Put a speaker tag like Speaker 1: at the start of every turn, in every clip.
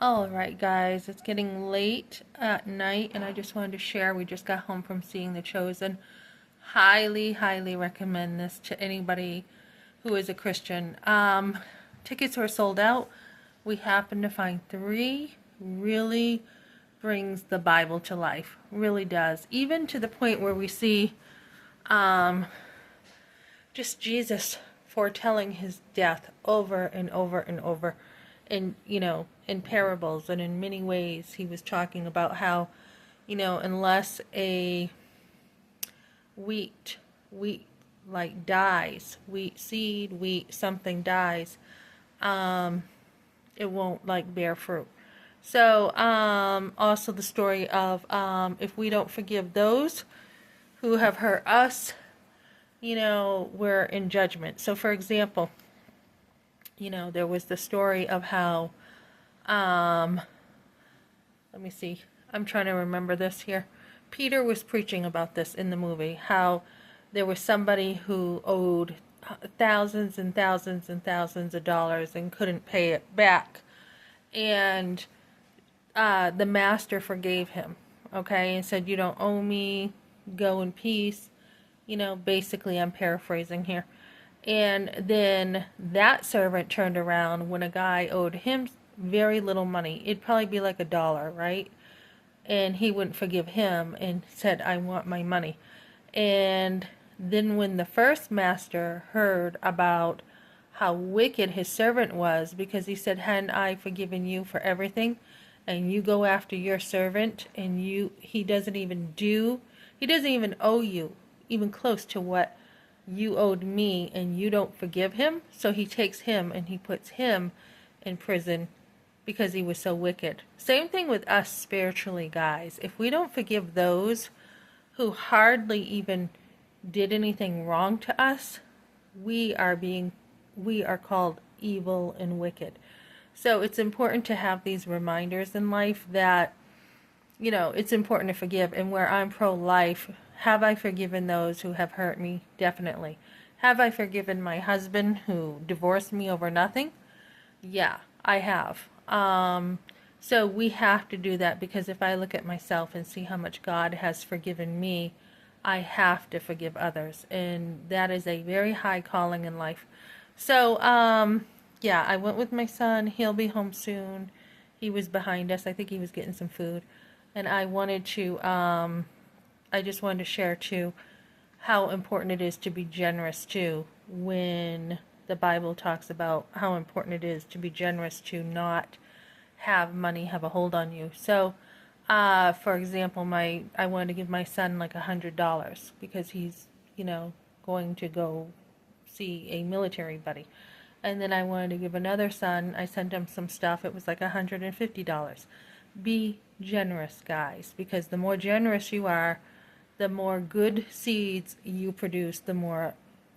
Speaker 1: All right, guys, it's getting late at night, and I just wanted to share. We just got home from seeing The Chosen. Highly, highly recommend this to anybody who is a Christian. Tickets were sold out. We happened to find three. Really brings the Bible to life. Really does. Even to the point where we see um, just Jesus foretelling his death over and over and over in parables, and in many ways he was talking about how, unless a wheat like dies, wheat seed, wheat something dies, um it won't like bear fruit. So also the story of, if we don't forgive those who have hurt us, we're in judgment. So for example, there was the story of how, um, let me see, I'm trying to remember this here. Peter was preaching about this in the movie, how there was somebody who owed thousands and thousands and thousands of dollars and couldn't pay it back. And the master forgave him, okay, and said, "You don't owe me, go in peace." Basically, I'm paraphrasing here. And then that servant turned around when a guy owed him very little money. It'd probably be like $1, right? And he wouldn't forgive him and said, "I want my money." And then when the first master heard about how wicked his servant was, because he said, "Hadn't I forgiven you for everything? And you go after your servant, and he doesn't even owe you even close to what you owed me, and you don't forgive him." So he takes him and he puts him in prison because he was so wicked. Same thing with us spiritually, guys. If we don't forgive those who hardly even did anything wrong to us, we are called evil and wicked. So it's important to have these reminders in life that, it's important to forgive. And where I'm pro-life, have I forgiven those who have hurt me? Definitely. Have I forgiven my husband who divorced me over nothing? Yeah, I have. So we have to do that, because if I look at myself and see how much God has forgiven me, I have to forgive others. And that is a very high calling in life. So, yeah, I went with my son. He'll be home soon. He was behind us. I think he was getting some food. And I just wanted to share too how important it is to be generous too, when the Bible talks about how important it is to be generous, to not have money have a hold on you. So, for example, I wanted to give my son like $100 because he's, going to go see a military buddy. And then I wanted to give another son, I sent him some stuff, it was like $150. Be generous, guys, because the more generous you are, the more good seeds you produce, the more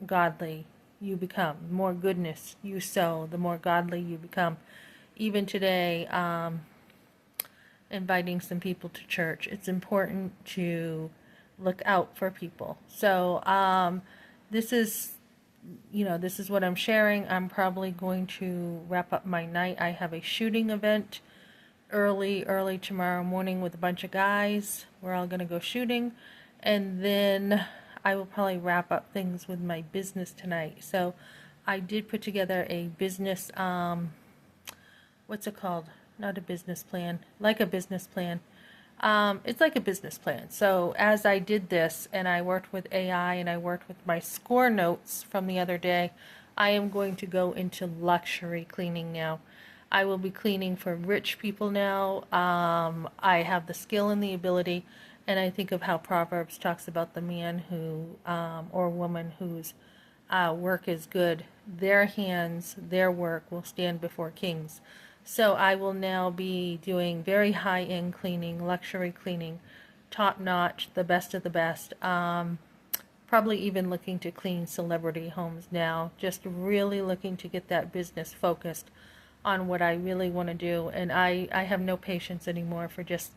Speaker 1: godly you become. The more goodness you sow, the more godly you become. Even today, inviting some people to church, it's important to look out for people. So this is this is what I'm sharing. I'm probably going to wrap up my night. I have a shooting event early tomorrow morning with a bunch of guys. We're all going to go shooting. And then I will probably wrap up things with my business tonight. So I did put together a business, what's it called? Not a business plan, like a business plan. It's like a business plan. So as I did this, and I worked with AI, and I worked with my score notes from the other day, I am going to go into luxury cleaning now. I will be cleaning for rich people now. I have the skill and the ability, and I think of how Proverbs talks about the man who, or woman whose work is good. Their hands, their work will stand before kings. So I will now be doing very high-end cleaning, luxury cleaning, top-notch, the best of the best. Probably even looking to clean celebrity homes now. Just really looking to get that business focused on what I really want to do. And I have no patience anymore for just,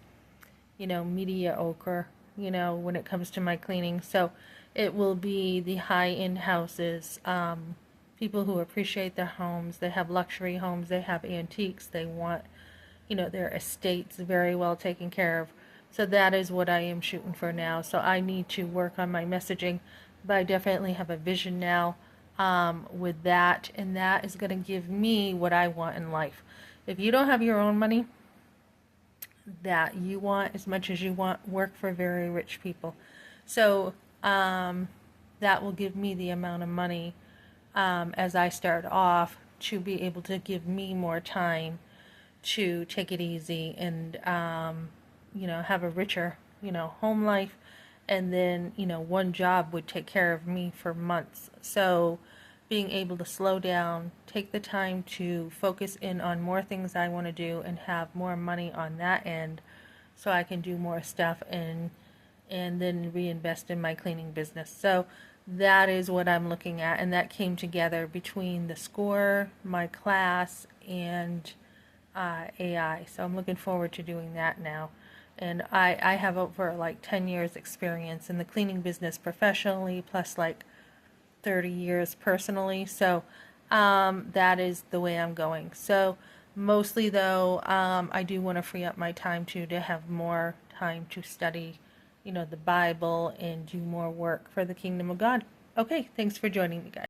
Speaker 1: mediocre, when it comes to my cleaning. So it will be the high-end houses, people who appreciate their homes. They have luxury homes, they have antiques, they want their estates very well taken care of. So that is what I am shooting for now. So I need to work on my messaging, but I definitely have a vision now with that, and that is going to give me what I want in life. If you don't have your own money that you want as much as you want, work for very rich people. So that will give me the amount of money as I start off to be able to give me more time to take it easy and have a richer home life. And then one job would take care of me for months. So being able to slow down, take the time to focus in on more things I want to do and have more money on that end so I can do more stuff and then reinvest in my cleaning business. So that is what I'm looking at, and that came together between the score, my class, and AI. So I'm looking forward to doing that now. And I have over like 10 years experience in the cleaning business professionally, plus like 30 years personally. So that is the way I'm going. So mostly though, I do want to free up my time to have more time to study, the Bible and do more work for the kingdom of God. Okay, thanks for joining me, guys.